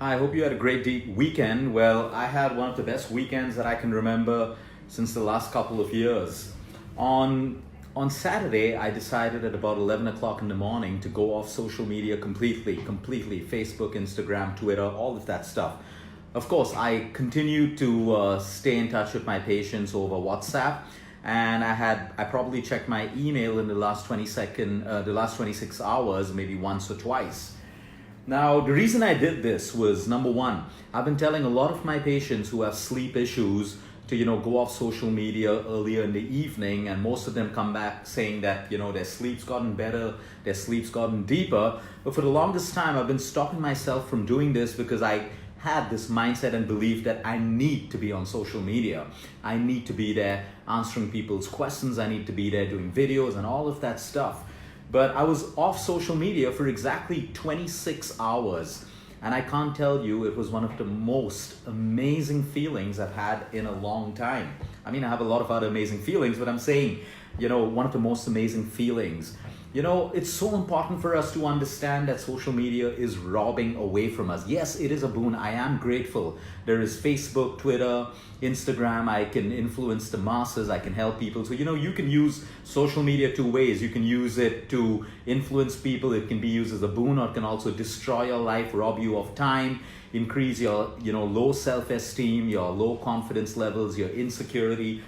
Hi, I hope you had a great weekend. Well, I had one of the best weekends that I can remember since the last couple of years. On on Saturday, I decided at about 11 o'clock in the morning to go off social media completely, Facebook, Instagram, Twitter, all of that stuff. Of course, I continued to stay in touch with my patients over WhatsApp, and I probably checked my email in the last 26 hours, maybe once or twice. Now, the reason I did this was number one, I've been telling a lot of my patients who have sleep issues to, go off social media earlier in the evening, and most of them come back saying that, their sleep's gotten better, their sleep's gotten deeper. But for the longest time, I've been stopping myself from doing this because I had this mindset and belief that I need to be on social media. I need to be there answering people's questions. I need to be there doing videos and all of that stuff. But I was off social media for exactly 26 hours. And I can't tell you, it was one of the most amazing feelings I've had in a long time. I mean, I have a lot of other amazing feelings, but I'm saying, one of the most amazing feelings. It's so important for us to understand that social media is robbing away from us. Yes, it is a boon. I am grateful. There is Facebook, Twitter, Instagram. I can influence the masses. I can help people. So, you can use social media two ways. You can use it to influence people. It can be used as a boon, or it can also destroy your life, rob you of time, increase your, low self-esteem, your low confidence levels, your insecurity,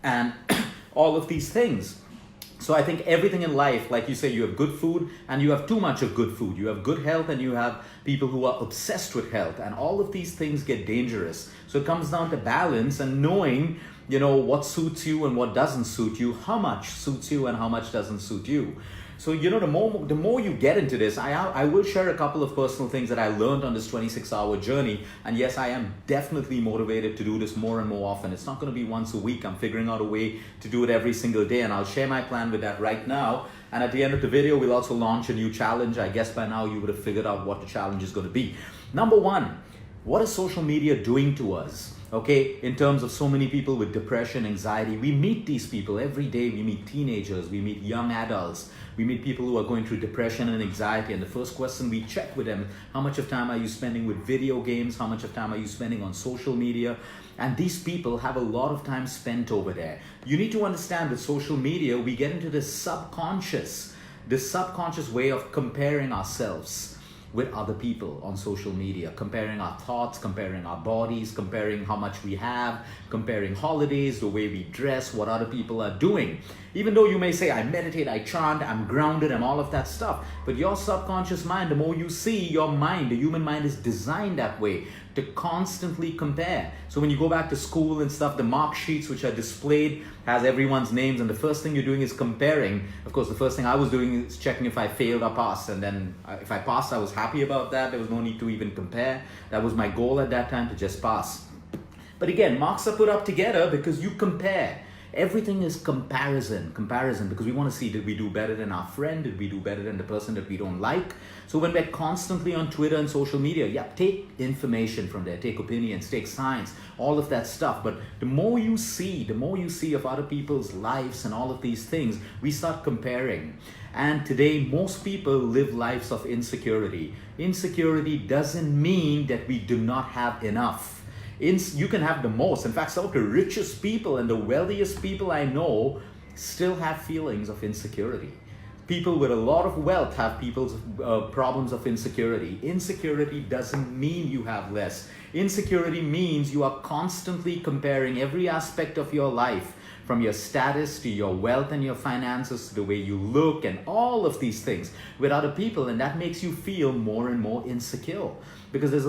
and all of these things. So I think everything in life, like you say, you have good food and you have too much of good food. You have good health and you have people who are obsessed with health. And all of these things get dangerous. So it comes down to balance and knowing, what suits you and what doesn't suit you, how much suits you and how much doesn't suit you. So, the more you get into this, I will share a couple of personal things that I learned on this 26-hour journey. And yes, I am definitely motivated to do this more and more often. It's not going to be once a week. I'm figuring out a way to do it every single day. And I'll share my plan with that right now. And at the end of the video, we'll also launch a new challenge. I guess by now you would have figured out what the challenge is going to be. Number one, what is social media doing to us? Okay, in terms of so many people with depression, anxiety, we meet these people every day. We meet teenagers, we meet young adults, we meet people who are going through depression and anxiety. And the first question we check with them, how much of time are you spending with video games? How much of time are you spending on social media? And these people have a lot of time spent over there. You need to understand with social media, we get into this subconscious way of comparing ourselves with other people on social media, comparing our thoughts, comparing our bodies, comparing how much we have, comparing holidays, the way we dress, what other people are doing. Even though you may say, I meditate, I chant, I'm grounded, and all of that stuff, but your subconscious mind, the more you see, your mind, the human mind is designed that way to constantly compare. So when you go back to school and stuff, the mark sheets which are displayed has everyone's names, and the first thing you're doing is comparing. Of course, the first thing I was doing is checking if I failed or passed, and then if I passed, I was happy about that. There was no need to even compare. That was my goal at that time, to just pass. But again, marks are put up together because you compare. Everything is comparison, because we want to see, did we do better than our friend? Did we do better than the person that we don't like? So when we're constantly on Twitter and social media, take information from there, take opinions, take science, all of that stuff. But the more you see of other people's lives and all of these things, we start comparing. And today, most people live lives of insecurity. Insecurity doesn't mean that we do not have enough. You can have the most. In fact, some of the richest people and the wealthiest people I know still have feelings of insecurity. People with a lot of wealth have people's problems of insecurity. Insecurity doesn't mean you have less. Insecurity means you are constantly comparing every aspect of your life, from your status to your wealth and your finances to the way you look and all of these things with other people, and that makes you feel more and more insecure because there's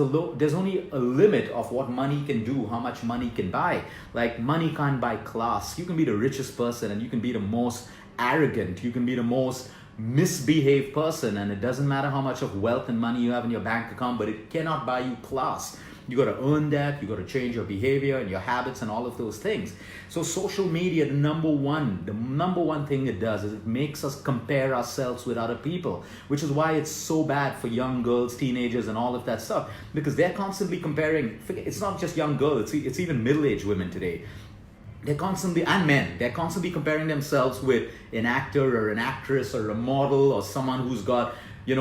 only a limit of what money can do, how much money can buy. Like, money can't buy class. You can be the richest person and you can be the most arrogant, you can be the most misbehaved person, and it doesn't matter how much of wealth and money you have in your bank account, but it cannot buy you class. You got to earn that. You got to change your behavior and your habits and all of those things. So social media, the number one thing it does is it makes us compare ourselves with other people, which is why it's so bad for young girls, teenagers, and all of that stuff, because they're constantly comparing. It's not just young girls, it's even middle-aged women today. They're constantly comparing themselves with an actor or an actress or a model or someone who's got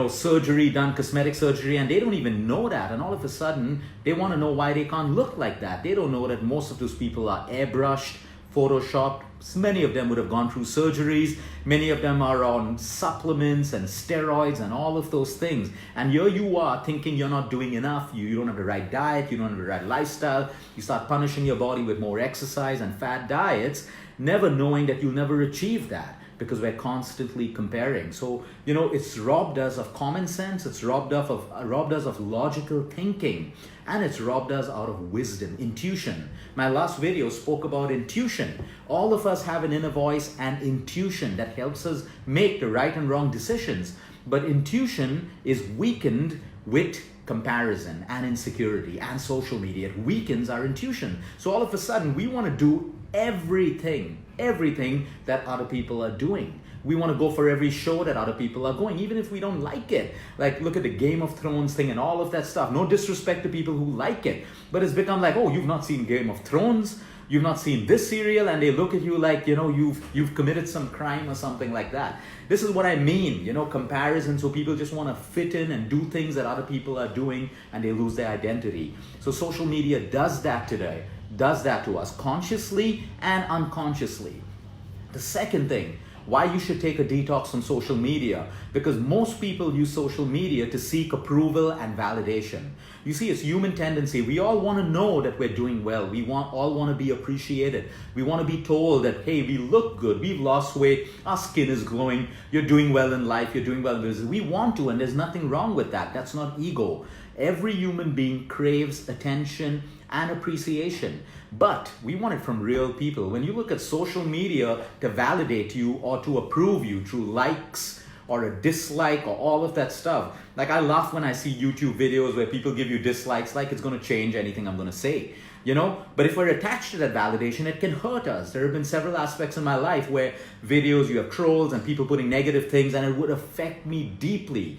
surgery, done cosmetic surgery, and they don't even know that. And all of a sudden, they want to know why they can't look like that. They don't know that most of those people are airbrushed, photoshopped. Many of them would have gone through surgeries. Many of them are on supplements and steroids and all of those things. And here you are thinking you're not doing enough. You don't have the right diet. You don't have the right lifestyle. You start punishing your body with more exercise and fat diets, never knowing that you'll never achieve that, because we're constantly comparing. So, it's robbed us of common sense, it's robbed us of logical thinking, and it's robbed us out of wisdom, intuition. My last video spoke about intuition. All of us have an inner voice and intuition that helps us make the right and wrong decisions. But intuition is weakened with comparison and insecurity and social media. It weakens our intuition. So all of a sudden, we want to do everything that other people are doing. We want to go for every show that other people are going, even if we don't like it. Like, look at the Game of Thrones thing and all of that stuff. No disrespect to people who like it, but it's become like, oh, you've not seen Game of Thrones, you've not seen this serial, and they look at you like, you've committed some crime or something like that. This is what I mean, comparison. So people just want to fit in and do things that other people are doing, and they lose their identity. So social media does that today, does that to us consciously and unconsciously. The second thing, why you should take a detox from social media, because most people use social media to seek approval and validation. You see, it's human tendency. We all want to know that we're doing well. We all want to be appreciated. We want to be told that, hey, we look good, we've lost weight, our skin is glowing, you're doing well in life, you're doing well in business. We want to, and there's nothing wrong with that. That's not ego. Every human being craves attention and appreciation, but we want it from real people. When you look at social media to validate you or to approve you through likes or a dislike or all of that stuff, like, I laugh when I see YouTube videos where people give you dislikes like it's going to change anything I'm going to say. But if we're attached to that validation, it can hurt us. There have been several aspects in my life where videos, you have trolls and people putting negative things, and it would affect me deeply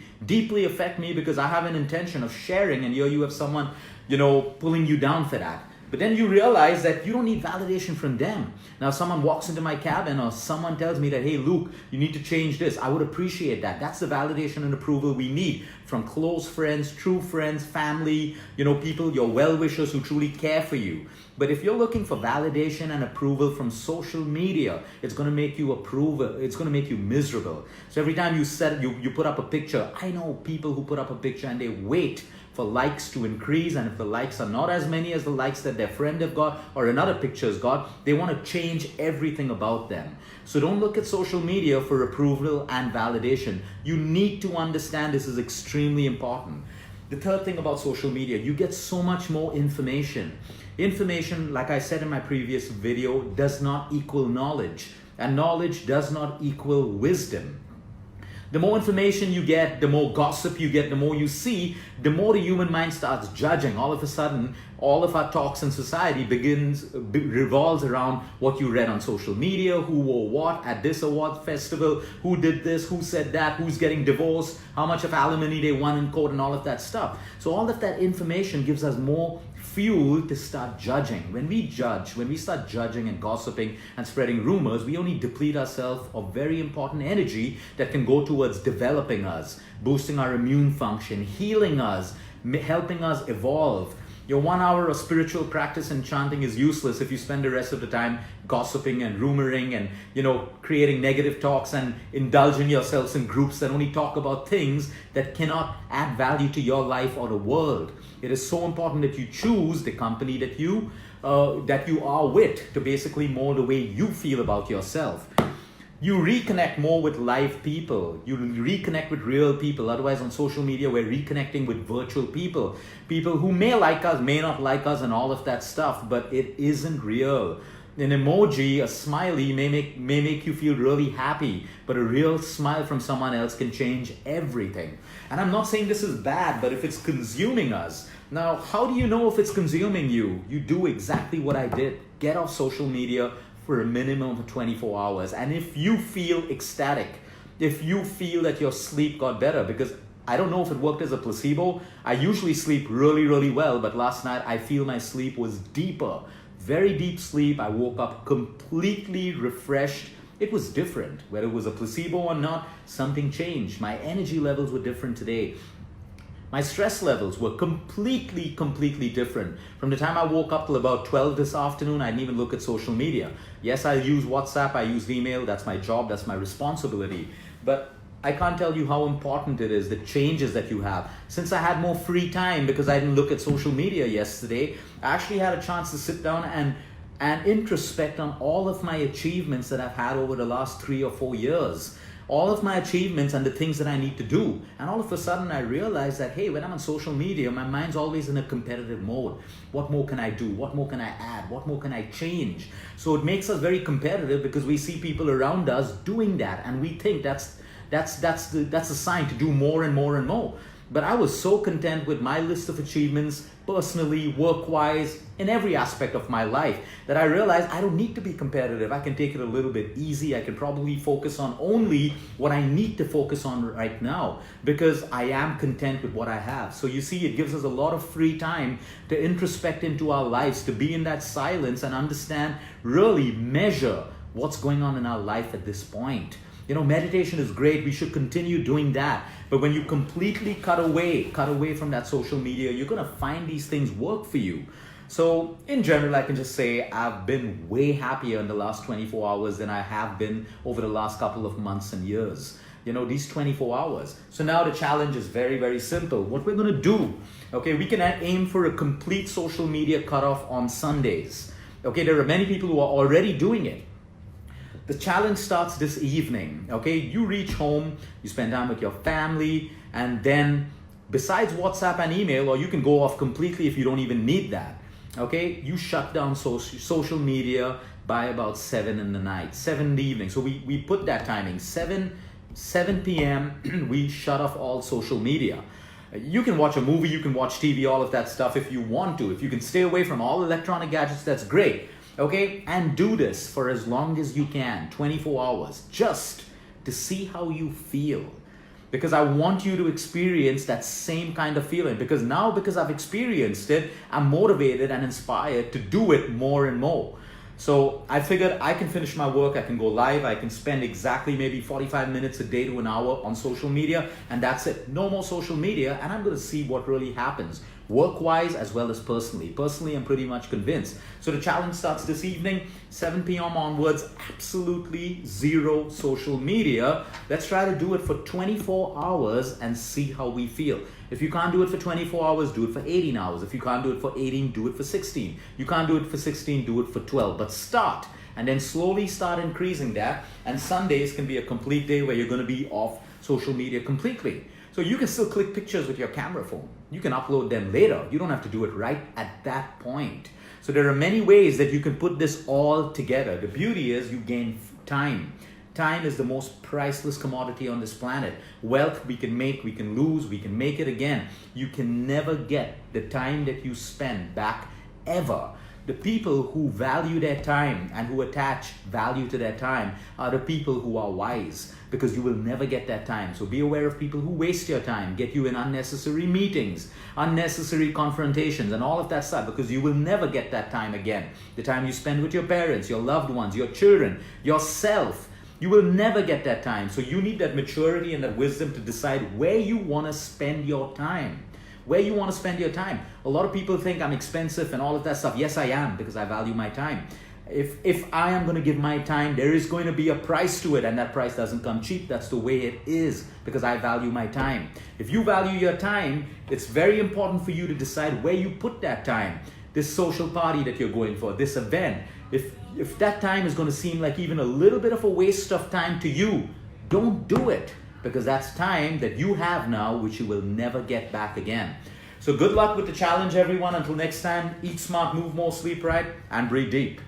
affect me, because I have an intention of sharing, and here you have someone, pulling you down for that. But then you realize that you don't need validation from them. Now, if someone walks into my cabin or someone tells me that, hey, Luke, you need to change this, I would appreciate that. That's the validation and approval we need from close friends, true friends, family, people, your well-wishers who truly care for you. But if you're looking for validation and approval from social media, it's going to make you it's going to make you miserable. So every time you put up a picture, I know people who put up a picture and they wait for likes to increase, and if the likes are not as many as the likes that their friend have got or another picture's got, they want to change everything about them. So don't look at social media for approval and validation. You need to understand this is extremely important. The third thing about social media, you get so much more information. Information, like I said in my previous video, does not equal knowledge, and knowledge does not equal wisdom. The more information you get, the more gossip you get, the more you see, the more the human mind starts judging. All of a sudden, all of our talks in society revolves around what you read on social media, who wore what at this award festival, who did this, who said that, who's getting divorced, how much of alimony they won in court, and all of that stuff. So all of that information gives us more fuel to start judging. When we start judging and gossiping and spreading rumors, we only deplete ourselves of very important energy that can go towards developing us, boosting our immune function, healing us, helping us evolve. Your 1 hour of spiritual practice and chanting is useless if you spend the rest of the time gossiping and rumoring and creating negative talks and indulging yourselves in groups that only talk about things that cannot add value to your life or the world. It is so important that you choose the company that you are with to basically mold the way you feel about yourself. You reconnect more with live people. You reconnect with real people. Otherwise, on social media, we're reconnecting with virtual people. People who may like us, may not like us, and all of that stuff, but it isn't real. An emoji, a smiley may make you feel really happy, but a real smile from someone else can change everything. And I'm not saying this is bad, but if it's consuming us, now how do you know if it's consuming you? You do exactly what I did. Get off social media for a minimum of 24 hours. And if you feel ecstatic, if you feel that your sleep got better, because I don't know if it worked as a placebo, I usually sleep really, really well, but last night I feel my sleep was deeper. Very deep sleep. I woke up completely refreshed it was different. Whether it was a placebo or not, something changed. My energy levels were different today. My stress levels were completely different. From the time I woke up till about 12 this afternoon, I didn't even look at social media. Yes, I use WhatsApp, I use email, that's my job, that's my responsibility. But I can't tell you how important it is, the changes that you have. Since I had more free time because I didn't look at social media yesterday, I actually had a chance to sit down and introspect on all of my achievements that I've had over the last 3 or 4 years. All of my achievements and the things that I need to do. And all of a sudden I realized that, hey, when I'm on social media, my mind's always in a competitive mode. What more can I do? What more can I add? What more can I change? So it makes us very competitive because we see people around us doing that, and we think that's a sign to do more and more and more. But I was so content with my list of achievements, personally, work-wise, in every aspect of my life, that I realized I don't need to be competitive. I can take it a little bit easy. I can probably focus on only what I need to focus on right now because I am content with what I have. So you see, it gives us a lot of free time to introspect into our lives, to be in that silence and understand, really measure what's going on in our life at this point. You know, meditation is great. We should continue doing that. But when you completely cut away from that social media, you're going to find these things work for you. So in general, I can just say I've been way happier in the last 24 hours than I have been over the last couple of months and years. You know, these 24 hours. So now the challenge is very, very simple. What we're going to do, okay, we can aim for a complete social media cutoff on Sundays. Okay, there are many people who are already doing it. The challenge starts this evening, okay? You reach home, you spend time with your family, and then besides WhatsApp and email, or you can go off completely if you don't even need that, okay? You shut down social media by about 7 in the night, 7 in the evening. So we put that timing, 7 p.m., we shut off all social media. You can watch a movie, you can watch TV, all of that stuff if you want to. If you can stay away from all electronic gadgets, that's great. Okay, and do this for as long as you can, 24 hours, just to see how you feel. Because I want you to experience that same kind of feeling. Because I've experienced it, I'm motivated and inspired to do it more and more. So I figured I can finish my work, I can go live, I can spend exactly maybe 45 minutes a day to an hour on social media, and that's it. No more social media, and I'm going to see what really happens, work-wise as well as personally. Personally, I'm pretty much convinced. So the challenge starts this evening, 7 p.m. onwards, absolutely zero social media. Let's try to do it for 24 hours and see how we feel. If you can't do it for 24 hours, do it for 18 hours. If you can't do it for 18, do it for 16. You can't do it for 16, do it for 12. But start, and then slowly start increasing that. And Sundays can be a complete day where you're going to be off social media completely. So you can still click pictures with your camera phone. You can upload them later. You don't have to do it right at that point. So there are many ways that you can put this all together. The beauty is you gain time. Time is the most priceless commodity on this planet. Wealth we can make, we can lose, we can make it again. You can never get the time that you spend back, ever. The people who value their time and who attach value to their time are the people who are wise, because you will never get that time. So be aware of people who waste your time, get you in unnecessary meetings, unnecessary confrontations, and all of that stuff, because you will never get that time again. The time you spend with your parents, your loved ones, your children, yourself, you will never get that time. So you need that maturity and that wisdom to decide where you want to spend your time. Where you want to spend your time. A lot of people think I'm expensive and all of that stuff. Yes, I am, because I value my time. If I am going to give my time, there is going to be a price to it, and that price doesn't come cheap. That's the way it is, because I value my time. If you value your time, it's very important for you to decide where you put that time. This social party that you're going for, this event, if that time is going to seem like even a little bit of a waste of time to you, don't do it, because that's time that you have now, which you will never get back again. So good luck with the challenge, everyone. Until next time, eat smart, move more, sleep right, and breathe deep.